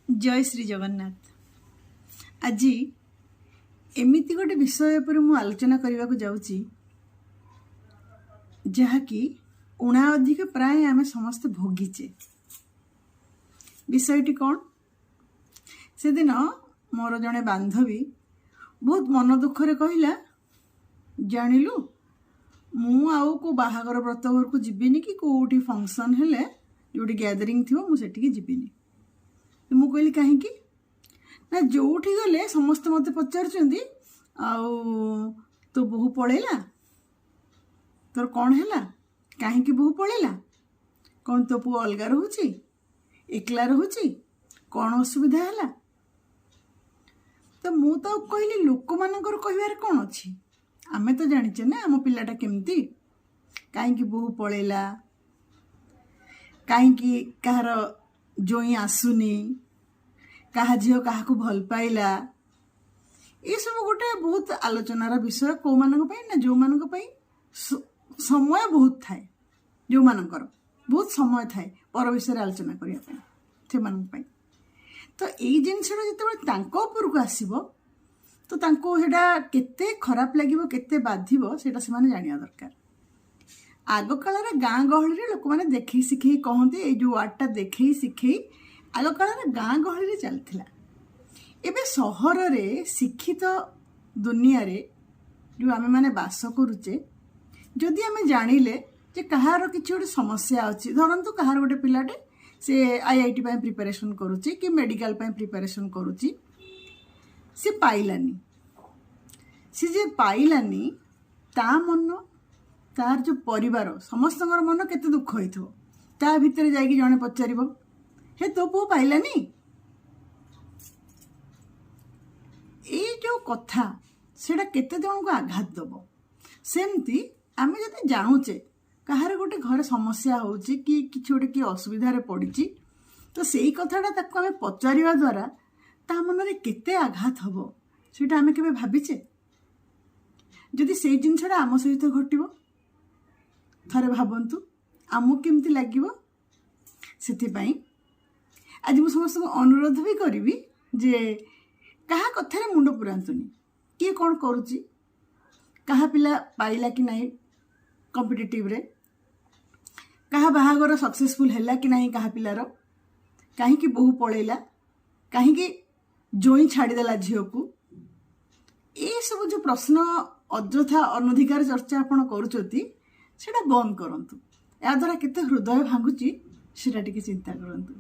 जय श्री जगन्नाथ। आज एमिति गोटे विषय पर मु आलोचना करने को जाऊँगी जहाँकि उणा अधिक प्राय आम समस्त भोगीचे। विषयटी कौन? से दिन मोर जड़े बांधवी बहुत मन दुखरे कहला, जानिलु मु आउ को बाहागर व्रत घर को जीविनी कि कौटी फंक्शन हेले जोटी गैदरिंग थी मुझे जीविनी। मु कहली कहीं ना जोठी गले समस्त मत पचार तो बहु पलैला तोर कौन है कहीं बहु पलैला कौन तो पु अलग रोचे एकला रोचे कौन असुविधा है? तो मु तो कहली लोक मानकर कहबार कौन अच्छी, आमे तो जानिचे ना आम पिलाटा केमती कहीं बहु पलैला कहीं कहार जोई आसुनी कहा झील क्या भल पाइला, ये सब गोटे बहुत आलोचनार विषय कौ मान ना जो मान समय बहुत थाए, जो मानकर बहुत समय थाए पर विषय आलोचना करने। तो यही जिनसा जो उपरक आसो तो केते खराब लगे केते बाधिबो सेटा से माने जानिया दरकार। आग काल गाँ गहली लोक मैंने देखे शिखे कहते ये जो वार्डटा देखे शिखे आग काल गाँ गहली चलता। एबे सहर रे शिक्षित दुनिया रे जो आमे माने बास करुचे जदि आमे जानिले जे कहार किछि गोटे समस्या अच्छी, धरतु कहार गोटे पिलाटे से आईआईटी पाई प्रिपरेशन करुची कि मेडिकल पाई प्रिपरेशन करुची, से पाइलानी, से जे पाइलानी ता मन तार जो परिवार समस्त मन केते दुख होइथो, ता भितर जाइए जड़े पचारिबो हे तो पुओ पाइलानी। ये जो कथा सेटा केते जन को आघात दबो। सेमती आमे जदि जानुचे कहार गोटे घर समस्या होची कि किछि गोटे कि असुविधा रे पड़िची तो सेई कथाटा ताको आमे पचारिबा द्वारा ता मन रे केते आघात हबो सेटा आमे केबे भाबिचे? जदि सेई जिनसटा आम सहित घटिबो थरे भावंतु आमको केमती लगे। से आज मुझे समस्त अनुरोध भी करी जे कहा कथार मुंड पुरातुनि, किए कौन करुच्ची कहा पिला पाइला कि नहीं कॉम्पिटिटिव रे, कहा बाहागर सक्सेसफुल है कि नहीं, कहा पिलार कहीं बहु पलैला कहीं जोई छाड़देला झील को, ये सब जो प्रश्न अଯଥା अनधिकार चर्चा आपण करुचती सेटा बंद करंतु। या द्वारा केते हृदय भांगुची सेटा टिके चिंता करंतु।